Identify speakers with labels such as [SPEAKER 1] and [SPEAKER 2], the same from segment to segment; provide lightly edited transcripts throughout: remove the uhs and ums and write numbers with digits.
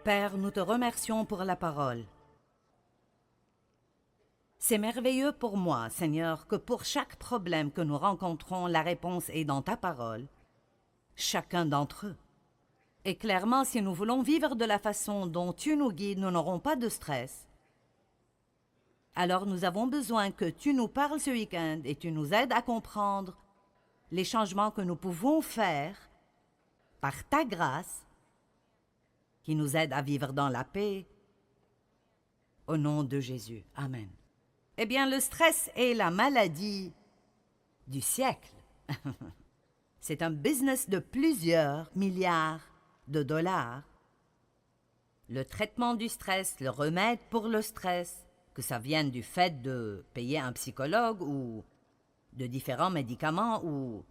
[SPEAKER 1] Père, nous te remercions pour la parole. C'est merveilleux pour moi, Seigneur, que pour chaque problème que nous rencontrons, la réponse est dans ta parole, chacun d'entre eux. Et clairement, si nous voulons vivre de la façon dont tu nous guides, nous n'aurons pas de stress. Alors nous avons besoin que tu nous parles ce week-end et tu nous aides à comprendre les changements que nous pouvons faire par ta grâce, qui nous aide à vivre dans la paix. Au nom de Jésus. Amen. Eh bien, le stress est la maladie du siècle. C'est un business de plusieurs milliards de dollars. Le traitement du stress, le remède pour le stress, que ça vienne du fait de payer un psychologue ou de différents médicaments ou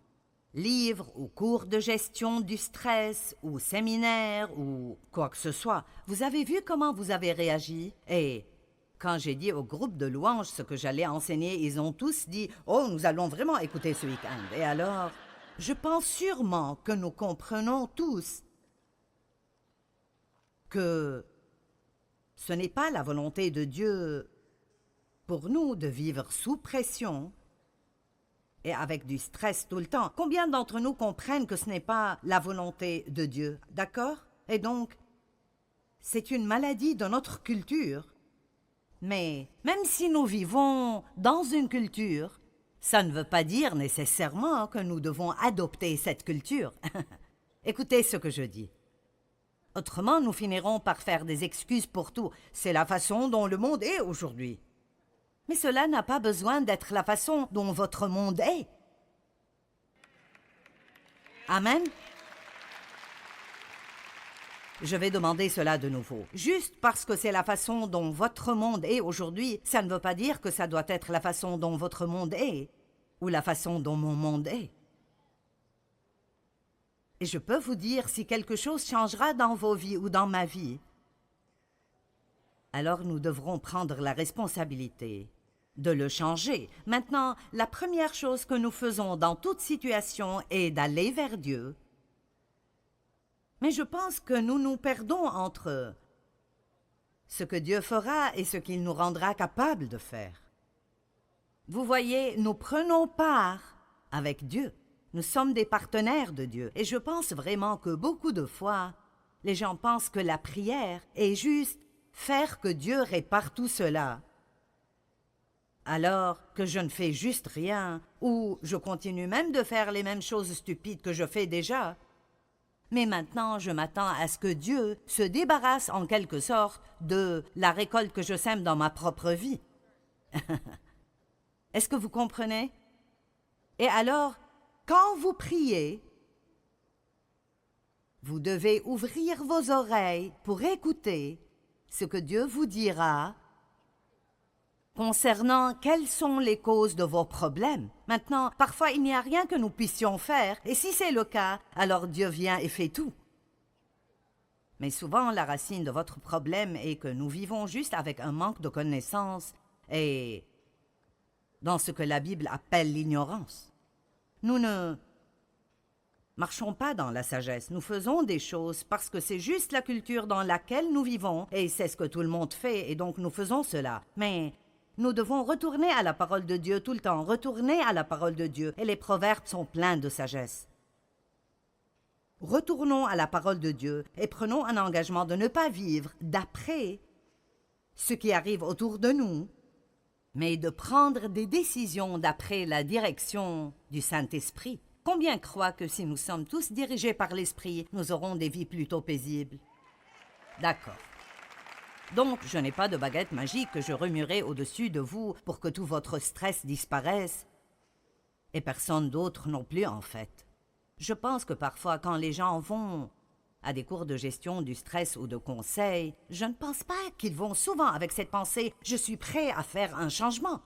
[SPEAKER 1] livres ou cours de gestion du stress ou séminaires ou quoi que ce soit. Vous avez vu comment vous avez réagi? Et quand j'ai dit au groupe de louanges ce que j'allais enseigner, ils ont tous dit « Oh, nous allons vraiment écouter ce week-end. » Et alors, je pense sûrement que nous comprenons tous que ce n'est pas la volonté de Dieu pour nous de vivre sous pression et avec du stress tout le temps. Combien d'entre nous comprennent que ce n'est pas la volonté de Dieu, d'accord? Et donc, c'est une maladie de notre culture. Mais même si nous vivons dans une culture, ça ne veut pas dire nécessairement que nous devons adopter cette culture. Écoutez ce que je dis. Autrement, nous finirons par faire des excuses pour tout. C'est la façon dont le monde est aujourd'hui. Mais cela n'a pas besoin d'être la façon dont votre monde est. Amen. Je vais demander cela de nouveau. Juste parce que c'est la façon dont votre monde est aujourd'hui, ça ne veut pas dire que ça doit être la façon dont votre monde est, ou la façon dont mon monde est. Et je peux vous dire, si quelque chose changera dans vos vies ou dans ma vie, alors nous devrons prendre la responsabilité de le changer. Maintenant, la première chose que nous faisons dans toute situation est d'aller vers Dieu. Mais je pense que nous nous perdons entre ce que Dieu fera et ce qu'il nous rendra capables de faire. Vous voyez, nous prenons part avec Dieu. Nous sommes des partenaires de Dieu. Et je pense vraiment que beaucoup de fois, les gens pensent que la prière est juste faire que Dieu répare tout cela. Alors que je ne fais juste rien, ou je continue même de faire les mêmes choses stupides que je fais déjà. Mais maintenant, je m'attends à ce que Dieu se débarrasse en quelque sorte de la récolte que je sème dans ma propre vie. Est-ce que vous comprenez? Et alors, quand vous priez, vous devez ouvrir vos oreilles pour écouter ce que Dieu vous dira concernant quelles sont les causes de vos problèmes. Maintenant, parfois il n'y a rien que nous puissions faire, et si c'est le cas, alors Dieu vient et fait tout. Mais souvent, la racine de votre problème est que nous vivons juste avec un manque de connaissances et dans ce que la Bible appelle l'ignorance. Nous ne marchons pas dans la sagesse, nous faisons des choses parce que c'est juste la culture dans laquelle nous vivons, et c'est ce que tout le monde fait, et donc nous faisons cela. Mais nous devons retourner à la parole de Dieu tout le temps, retourner à la parole de Dieu, et les proverbes sont pleins de sagesse. Retournons à la parole de Dieu et prenons un engagement de ne pas vivre d'après ce qui arrive autour de nous, mais de prendre des décisions d'après la direction du Saint-Esprit. Combien croient que si nous sommes tous dirigés par l'Esprit, nous aurons des vies plutôt paisibles? D'accord. Donc, je n'ai pas de baguette magique que je remuerai au-dessus de vous pour que tout votre stress disparaisse. Et personne d'autre non plus, en fait. Je pense que parfois, quand les gens vont à des cours de gestion du stress ou de conseils, je ne pense pas qu'ils vont souvent avec cette pensée « je suis prêt à faire un changement ».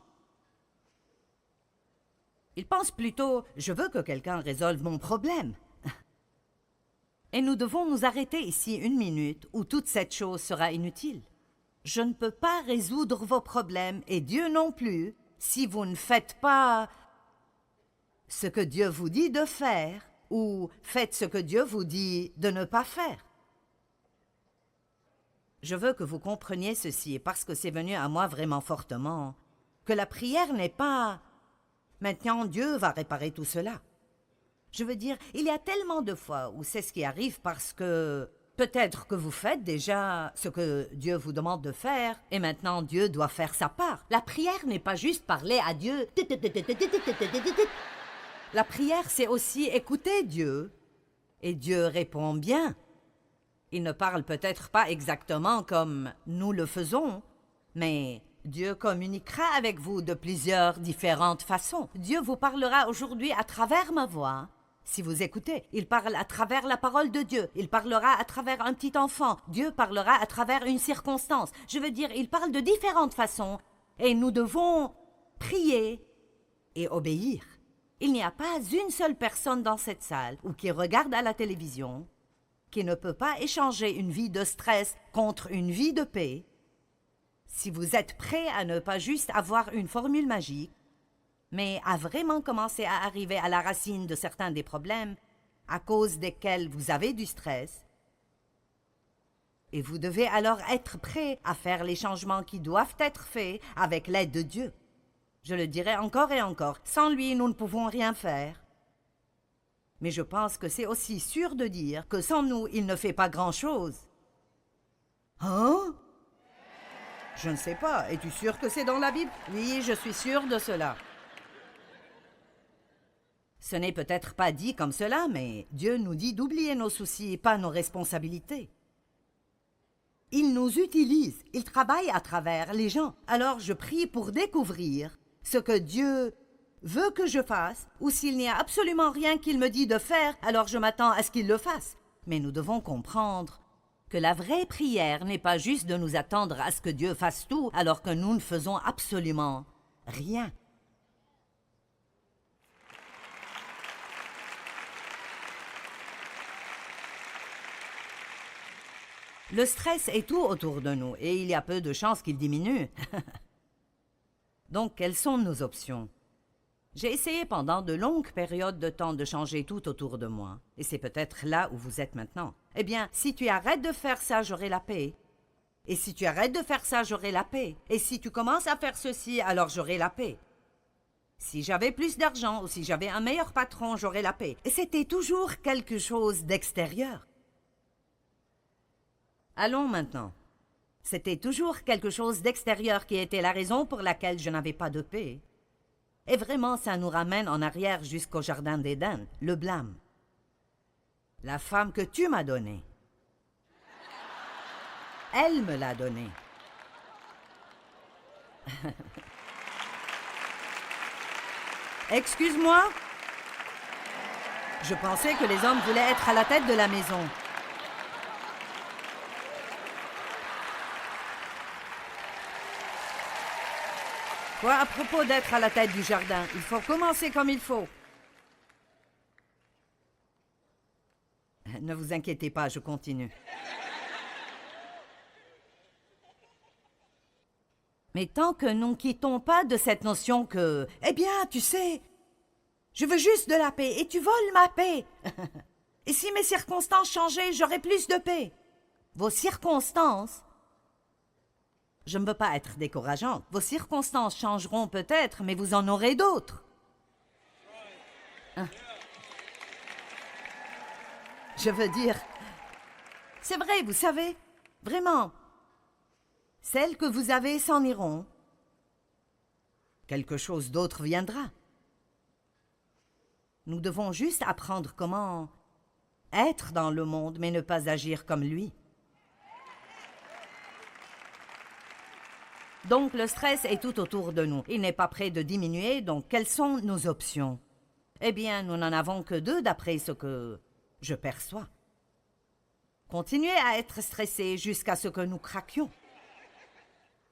[SPEAKER 1] Ils pensent plutôt « je veux que quelqu'un résolve mon problème ». Et nous devons nous arrêter ici une minute où toute cette chose sera inutile. Je ne peux pas résoudre vos problèmes, et Dieu non plus, si vous ne faites pas ce que Dieu vous dit de faire, ou faites ce que Dieu vous dit de ne pas faire. Je veux que vous compreniez ceci, parce que c'est venu à moi vraiment fortement, que la prière n'est pas « maintenant Dieu va réparer tout cela ». Je veux dire, il y a tellement de fois où c'est ce qui arrive parce que peut-être que vous faites déjà ce que Dieu vous demande de faire et maintenant Dieu doit faire sa part. La prière n'est pas juste parler à Dieu. La prière, c'est aussi écouter Dieu. Et Dieu répond bien. Il ne parle peut-être pas exactement comme nous le faisons, mais Dieu communiquera avec vous de plusieurs différentes façons. Dieu vous parlera aujourd'hui à travers ma voix. Si vous écoutez, il parle à travers la parole de Dieu. Il parlera à travers un petit enfant. Dieu parlera à travers une circonstance. Je veux dire, il parle de différentes façons. Et nous devons prier et obéir. Il n'y a pas une seule personne dans cette salle ou qui regarde à la télévision qui ne peut pas échanger une vie de stress contre une vie de paix. Si vous êtes prêt à ne pas juste avoir une formule magique, mais à vraiment commencer à arriver à la racine de certains des problèmes à cause desquels vous avez du stress, et vous devez alors être prêt à faire les changements qui doivent être faits avec l'aide de Dieu. Je le dirai encore et encore, sans lui, nous ne pouvons rien faire. Mais je pense que c'est aussi sûr de dire que sans nous, il ne fait pas grand-chose. Hein? Je ne sais pas. Es-tu sûr que c'est dans la Bible? Oui, je suis sûr de cela. Ce n'est peut-être pas dit comme cela, mais Dieu nous dit d'oublier nos soucis et pas nos responsabilités. Il nous utilise, il travaille à travers les gens. Alors je prie pour découvrir ce que Dieu veut que je fasse, ou s'il n'y a absolument rien qu'il me dit de faire, alors je m'attends à ce qu'il le fasse. Mais nous devons comprendre que la vraie prière n'est pas juste de nous attendre à ce que Dieu fasse tout, alors que nous ne faisons absolument rien. Le stress est tout autour de nous, et il y a peu de chances qu'il diminue. Donc, quelles sont nos options? J'ai essayé pendant de longues périodes de temps de changer tout autour de moi. Et c'est peut-être là où vous êtes maintenant. Eh bien, si tu arrêtes de faire ça, j'aurai la paix. Et si tu arrêtes de faire ça, j'aurai la paix. Et si tu commences à faire ceci, alors j'aurai la paix. Si j'avais plus d'argent ou si j'avais un meilleur patron, j'aurais la paix. Et c'était toujours quelque chose d'extérieur. Allons maintenant. C'était toujours quelque chose d'extérieur qui était la raison pour laquelle je n'avais pas de paix. Et vraiment, ça nous ramène en arrière jusqu'au jardin d'Éden, le blâme. La femme que tu m'as donnée, elle me l'a donnée. Excuse-moi? Je pensais que les hommes voulaient être à la tête de la maison. Quoi, à propos d'être à la tête du jardin, il faut commencer comme il faut. Ne vous inquiétez pas, je continue. Mais tant que nous ne quittons pas de cette notion que, eh bien, tu sais, je veux juste de la paix et tu voles ma paix. Et si mes circonstances changeaient, j'aurais plus de paix. Vos circonstances, je ne veux pas être décourageante, vos circonstances changeront peut-être, mais vous en aurez d'autres. Hein? Je veux dire, c'est vrai, vous savez, vraiment, celles que vous avez s'en iront. Quelque chose d'autre viendra. Nous devons juste apprendre comment être dans le monde, mais ne pas agir comme lui. Donc le stress est tout autour de nous. Il n'est pas prêt de diminuer, donc quelles sont nos options? Eh bien, nous n'en avons que deux d'après ce que je perçois. Continuer à être stressé jusqu'à ce que nous craquions.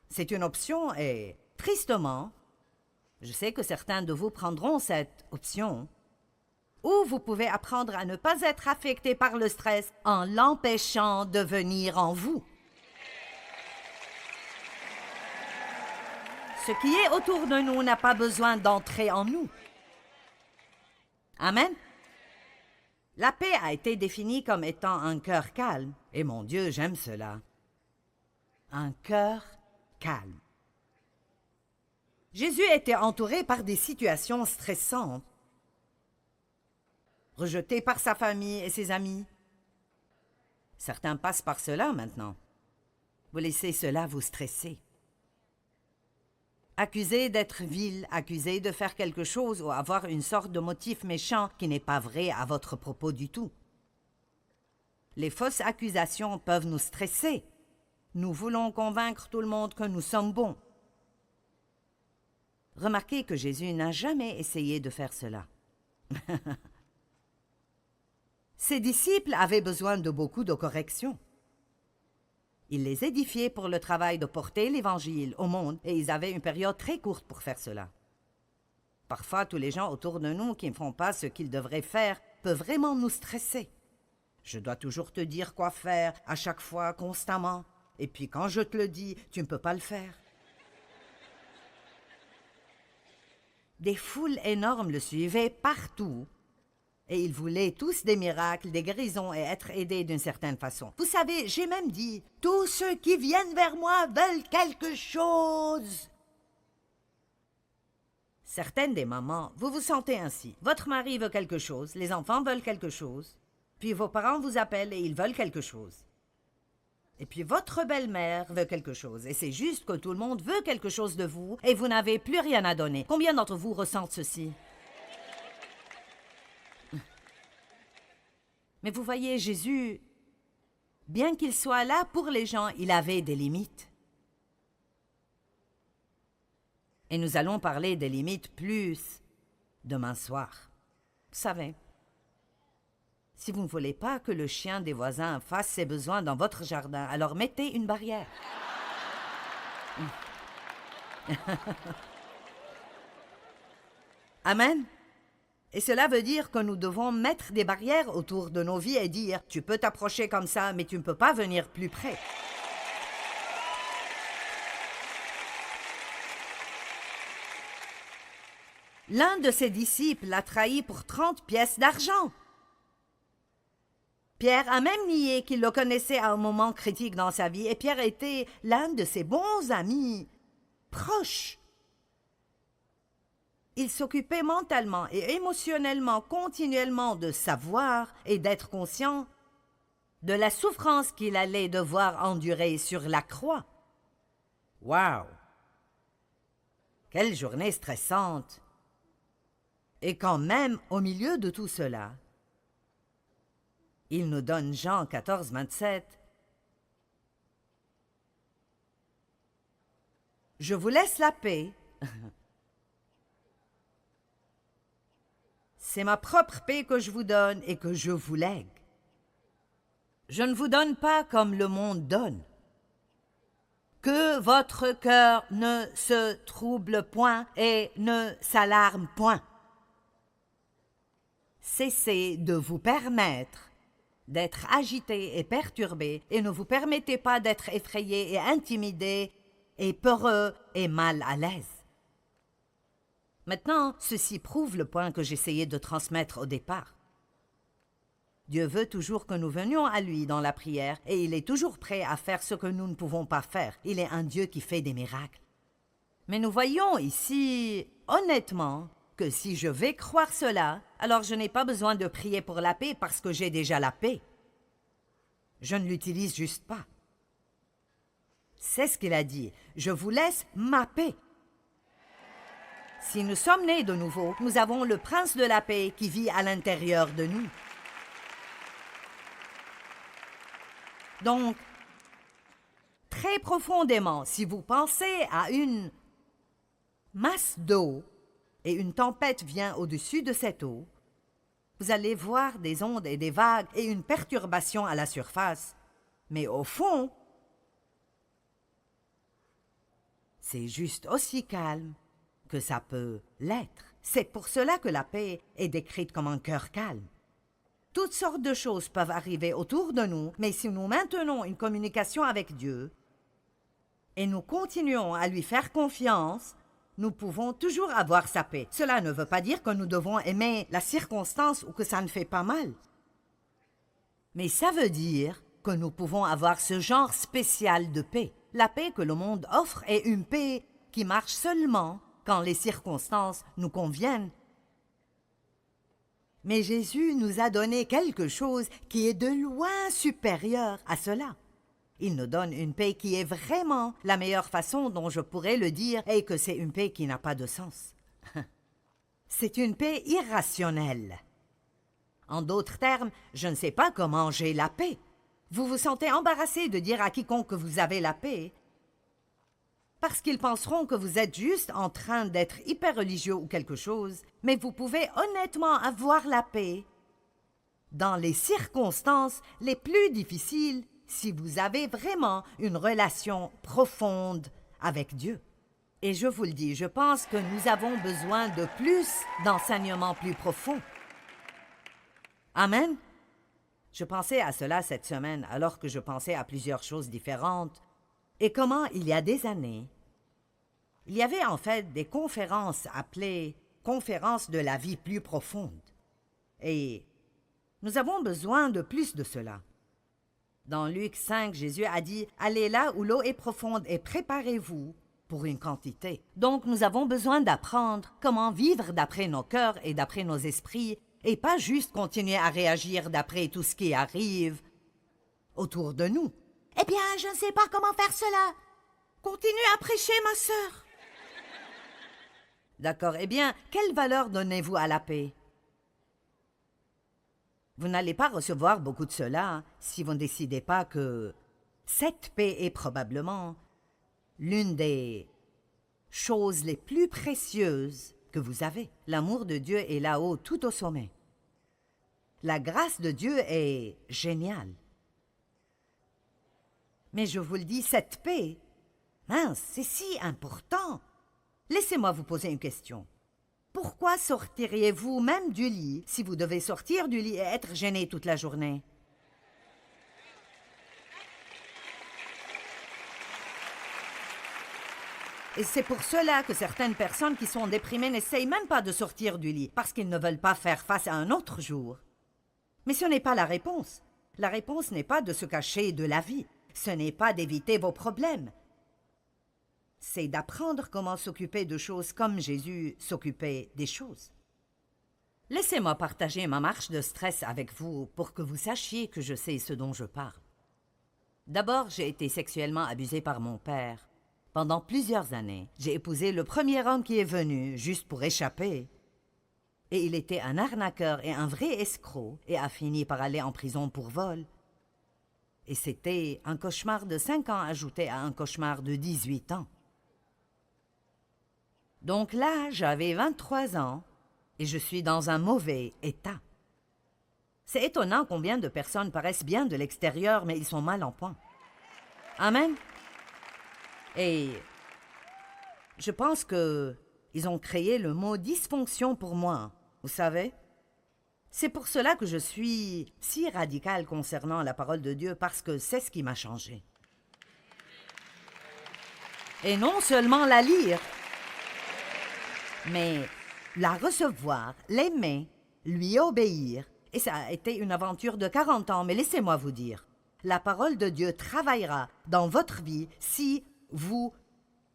[SPEAKER 1] C'est une option et, tristement, je sais que certains de vous prendront cette option. Ou vous pouvez apprendre à ne pas être affecté par le stress en l'empêchant de venir en vous. Ce qui est autour de nous n'a pas besoin d'entrer en nous. Amen. La paix a été définie comme étant un cœur calme. Et mon Dieu, j'aime cela. un cœur calme. Jésus était entouré par des situations stressantes. Rejeté par sa famille et ses amis. Certains passent par cela maintenant. Vous laissez cela vous stresser. Accusé d'être vil, accusé de faire quelque chose ou avoir une sorte de motif méchant qui n'est pas vrai à votre propos du tout. Les fausses accusations peuvent nous stresser. Nous voulons convaincre tout le monde que nous sommes bons. Remarquez que Jésus n'a jamais essayé de faire cela. Ses disciples avaient besoin de beaucoup de corrections. Il les édifiait pour le travail de porter l'Évangile au monde et ils avaient une période très courte pour faire cela. Parfois, tous les gens autour de nous qui ne font pas ce qu'ils devraient faire peuvent vraiment nous stresser. Je dois toujours te dire quoi faire, à chaque fois, constamment. Et puis quand je te le dis, tu ne peux pas le faire. Des foules énormes le suivaient partout. Et ils voulaient tous des miracles, des guérisons et être aidés d'une certaine façon. Vous savez, j'ai même dit, tous ceux qui viennent vers moi veulent quelque chose. Certaines des mamans, vous vous sentez ainsi. Votre mari veut quelque chose, les enfants veulent quelque chose, puis vos parents vous appellent et ils veulent quelque chose. Et puis votre belle-mère veut quelque chose, et c'est juste que tout le monde veut quelque chose de vous, et vous n'avez plus rien à donner. Combien d'entre vous ressentent ceci? Mais vous voyez, Jésus, bien qu'il soit là pour les gens, il avait des limites. Et nous allons parler des limites plus demain soir. Vous savez, si vous ne voulez pas que le chien des voisins fasse ses besoins dans votre jardin, alors mettez une barrière. Amen. Et cela veut dire que nous devons mettre des barrières autour de nos vies et dire « Tu peux t'approcher comme ça, mais tu ne peux pas venir plus près. » L'un de ses disciples l'a trahi pour 30 pièces d'argent. Pierre a même nié qu'il le connaissait à un moment critique dans sa vie, et Pierre était l'un de ses bons amis proches. Il s'occupait mentalement et émotionnellement continuellement de savoir et d'être conscient de la souffrance qu'il allait devoir endurer sur la croix. Wow! Quelle journée stressante! Et quand même, au milieu de tout cela, il nous donne Jean 14, 27. « Je vous laisse la paix. » C'est ma propre paix que je vous donne et que je vous lègue. Je ne vous donne pas comme le monde donne. Que votre cœur ne se trouble point et ne s'alarme point. Cessez de vous permettre d'être agité et perturbé et ne vous permettez pas d'être effrayé et intimidé et peureux et mal à l'aise. Maintenant, ceci prouve le point que j'essayais de transmettre au départ. Dieu veut toujours que nous venions à lui dans la prière et il est toujours prêt à faire ce que nous ne pouvons pas faire. Il est un Dieu qui fait des miracles. Mais nous voyons ici, honnêtement, que si je vais croire cela, alors je n'ai pas besoin de prier pour la paix parce que j'ai déjà la paix. Je ne l'utilise juste pas. C'est ce qu'il a dit. Je vous laisse ma paix. Si nous sommes nés de nouveau, nous avons le prince de la paix qui vit à l'intérieur de nous. Donc, très profondément, si vous pensez à une masse d'eau et une tempête vient au-dessus de cette eau, vous allez voir des ondes et des vagues et une perturbation à la surface. Mais au fond, c'est juste aussi calme que ça peut l'être. C'est pour cela que la paix est décrite comme un cœur calme. Toutes sortes de choses peuvent arriver autour de nous, mais si nous maintenons une communication avec Dieu et nous continuons à lui faire confiance, nous pouvons toujours avoir sa paix. Cela ne veut pas dire que nous devons aimer la circonstance ou que ça ne fait pas mal. Mais ça veut dire que nous pouvons avoir ce genre spécial de paix. La paix que le monde offre est une paix qui marche seulement quand les circonstances nous conviennent. Mais Jésus nous a donné quelque chose qui est de loin supérieur à cela. Il nous donne une paix qui est vraiment la meilleure façon dont je pourrais le dire et que c'est une paix qui n'a pas de sens. C'est une paix irrationnelle. En d'autres termes, je ne sais pas comment j'ai la paix. Vous vous sentez embarrassé de dire à quiconque que vous avez la paix parce qu'ils penseront que vous êtes juste en train d'être hyper religieux ou quelque chose, mais vous pouvez honnêtement avoir la paix dans les circonstances les plus difficiles si vous avez vraiment une relation profonde avec Dieu. Et je vous le dis, je pense que nous avons besoin de plus d'enseignements plus profonds. Amen. Je pensais à cela cette semaine alors que je pensais à plusieurs choses différentes et comment il y a des années, il y avait en fait des conférences appelées « conférences de la vie plus profonde ». Et nous avons besoin de plus de cela. Dans Luc 5, Jésus a dit « Allez là où l'eau est profonde et préparez-vous pour une quantité ». Donc nous avons besoin d'apprendre comment vivre d'après nos cœurs et d'après nos esprits et pas juste continuer à réagir d'après tout ce qui arrive autour de nous. « Eh bien, je ne sais pas comment faire cela. Continue à prêcher, ma sœur. » D'accord, eh bien, quelle valeur donnez-vous à la paix? Vous n'allez pas recevoir beaucoup de cela si vous ne décidez pas que cette paix est probablement l'une des choses les plus précieuses que vous avez. L'amour de Dieu est là-haut, tout au sommet. La grâce de Dieu est géniale. Mais je vous le dis, cette paix, mince, c'est si important. Laissez-moi vous poser une question. Pourquoi sortiriez-vous même du lit si vous devez sortir du lit et être gêné toute la journée? Et c'est pour cela que certaines personnes qui sont déprimées n'essayent même pas de sortir du lit, parce qu'ils ne veulent pas faire face à un autre jour. Mais ce n'est pas la réponse. La réponse n'est pas de se cacher de la vie. Ce n'est pas d'éviter vos problèmes. C'est d'apprendre comment s'occuper de choses comme Jésus s'occupait des choses. Laissez-moi partager ma marche de stress avec vous pour que vous sachiez que je sais ce dont je parle. D'abord, j'ai été sexuellement abusée par mon père. Pendant plusieurs années, j'ai épousé le premier homme qui est venu, juste pour échapper. Et il était un arnaqueur et un vrai escroc, et a fini par aller en prison pour vol. Et c'était un cauchemar de 5 ans ajouté à un cauchemar de 18 ans. Donc là, j'avais 23 ans, et je suis dans un mauvais état. C'est étonnant combien de personnes paraissent bien de l'extérieur, mais ils sont mal en point. Amen. Et je pense qu'ils ont créé le mot dysfonction pour moi, vous savez. C'est pour cela que je suis si radicale concernant la parole de Dieu, parce que c'est ce qui m'a changé. Et non seulement la lire, mais la recevoir, l'aimer, lui obéir. Et ça a été une aventure de 40 ans, mais laissez-moi vous dire, la parole de Dieu travaillera dans votre vie si vous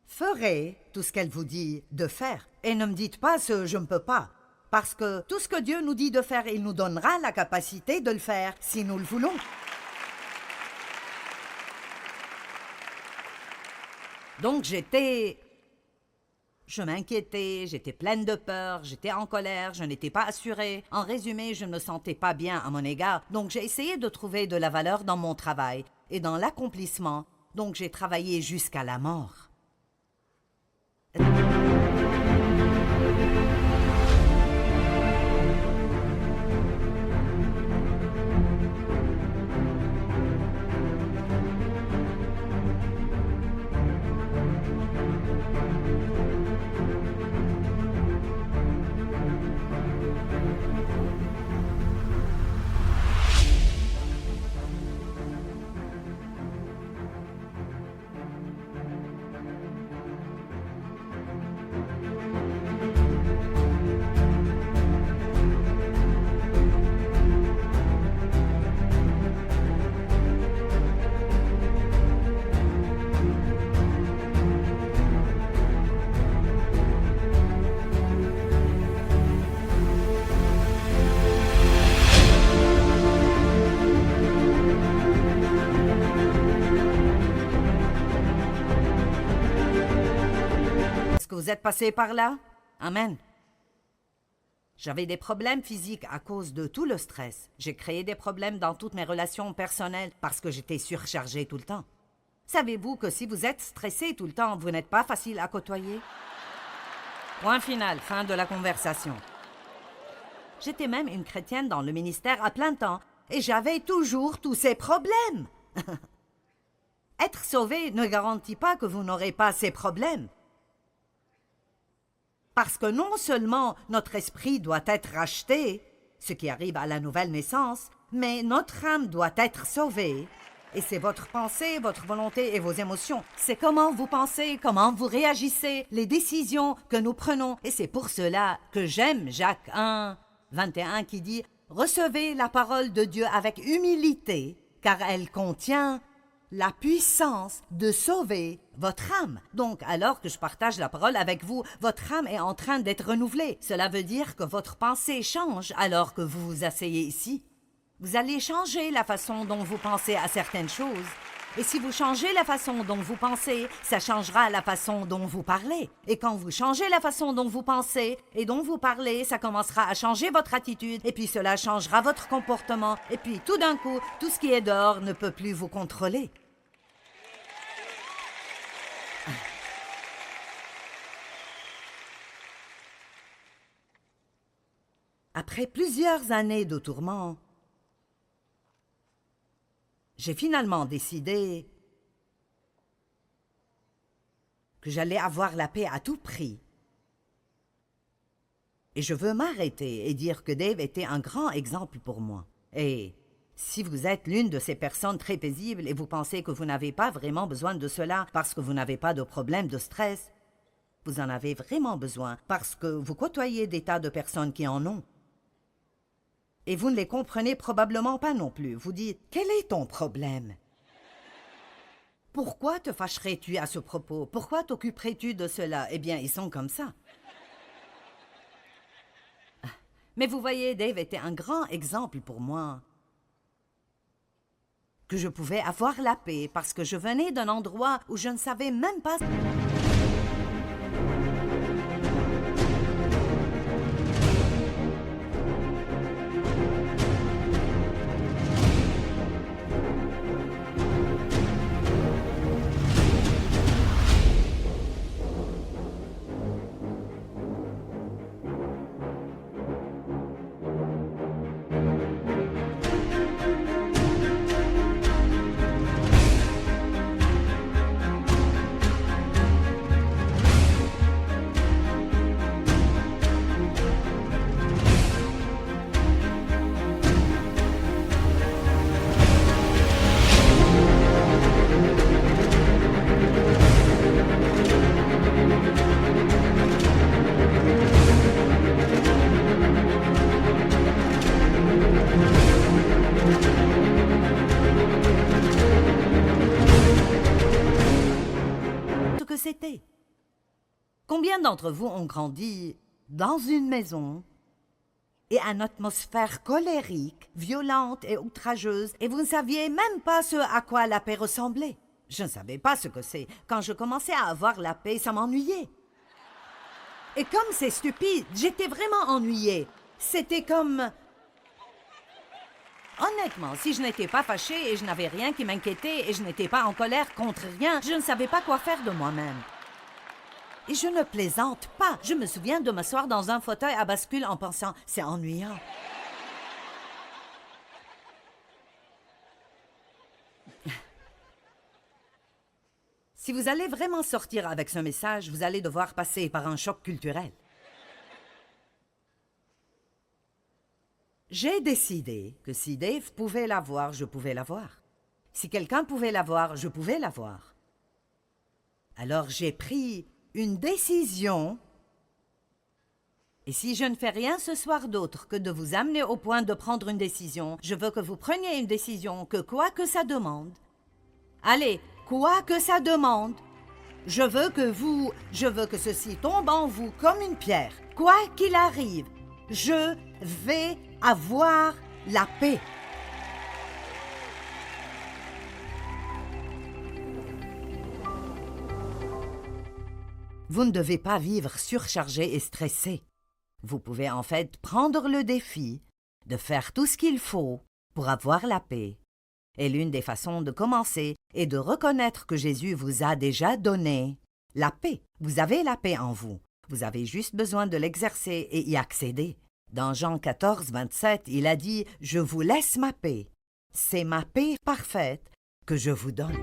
[SPEAKER 1] ferez tout ce qu'elle vous dit de faire. Et ne me dites pas ce « je ne peux pas ». Parce que tout ce que Dieu nous dit de faire, il nous donnera la capacité de le faire si nous le voulons. Donc je m'inquiétais, j'étais pleine de peur, j'étais en colère, je n'étais pas assurée. En résumé, je ne me sentais pas bien à mon égard. Donc j'ai essayé de trouver de la valeur dans mon travail et dans l'accomplissement. Donc j'ai travaillé jusqu'à la mort. Vous êtes passé par là? Amen. J'avais des problèmes physiques à cause de tout le stress. J'ai créé des problèmes dans toutes mes relations personnelles parce que j'étais surchargée tout le temps. Savez-vous que si vous êtes stressé tout le temps, vous n'êtes pas facile à côtoyer? Point final, fin de la conversation. J'étais même une chrétienne dans le ministère à plein temps et j'avais toujours tous ces problèmes. Être sauvé ne garantit pas que vous n'aurez pas ces problèmes. Parce que non seulement notre esprit doit être racheté, ce qui arrive à la nouvelle naissance, mais notre âme doit être sauvée. Et c'est votre pensée, votre volonté et vos émotions. C'est comment vous pensez, comment vous réagissez, les décisions que nous prenons. Et c'est pour cela que j'aime Jacques 1, 21 qui dit « Recevez la parole de Dieu avec humilité, car elle contient la puissance de sauver votre âme. » Donc, alors que je partage la parole avec vous, votre âme est en train d'être renouvelée. Cela veut dire que votre pensée change alors que vous vous asseyez ici. Vous allez changer la façon dont vous pensez à certaines choses. Et si vous changez la façon dont vous pensez, ça changera la façon dont vous parlez. Et quand vous changez la façon dont vous pensez et dont vous parlez, ça commencera à changer votre attitude. Et puis cela changera votre comportement. Et puis tout d'un coup, tout ce qui est dehors ne peut plus vous contrôler. Après plusieurs années de tourments, j'ai finalement décidé que j'allais avoir la paix à tout prix. Et je veux m'arrêter et dire que Dave était un grand exemple pour moi. Et si vous êtes l'une de ces personnes très paisibles et vous pensez que vous n'avez pas vraiment besoin de cela parce que vous n'avez pas de problème de stress, vous en avez vraiment besoin parce que vous côtoyez des tas de personnes qui en ont. Et vous ne les comprenez probablement pas non plus. Vous dites, quel est ton problème? Pourquoi te fâcherais-tu à ce propos? Pourquoi t'occuperais-tu de cela? Eh bien, ils sont comme ça. Mais vous voyez, Dave était un grand exemple pour moi. Que je pouvais avoir la paix parce que je venais d'un endroit où je ne savais même pas... que c'était. Combien d'entre vous ont grandi dans une maison et à une atmosphère colérique, violente et outrageuse, et vous ne saviez même pas ce à quoi la paix ressemblait? Je ne savais pas ce que c'est. Quand je commençais à avoir la paix, ça m'ennuyait. Et comme c'est stupide, j'étais vraiment ennuyée. C'était comme... Honnêtement, si je n'étais pas fâchée et je n'avais rien qui m'inquiétait et je n'étais pas en colère contre rien, je ne savais pas quoi faire de moi-même. Et je ne plaisante pas. Je me souviens de m'asseoir dans un fauteuil à bascule en pensant « c'est ennuyant ». Si vous allez vraiment sortir avec ce message, vous allez devoir passer par un choc culturel. J'ai décidé que si Dave pouvait l'avoir, je pouvais l'avoir. Si quelqu'un pouvait l'avoir, je pouvais l'avoir. Alors j'ai pris une décision. Et si je ne fais rien ce soir d'autre que de vous amener au point de prendre une décision, je veux que vous preniez une décision que quoi que ça demande. Allez, quoi que ça demande. Je veux que ceci tombe en vous comme une pierre. Quoi qu'il arrive, je vais avoir la paix. Vous ne devez pas vivre surchargé et stressé. Vous pouvez en fait prendre le défi de faire tout ce qu'il faut pour avoir la paix. Et l'une des façons de commencer est de reconnaître que Jésus vous a déjà donné la paix. Vous avez la paix en vous. Vous avez juste besoin de l'exercer et y accéder. Dans Jean 14, 27, il a dit « Je vous laisse ma paix. C'est ma paix parfaite que je vous donne. »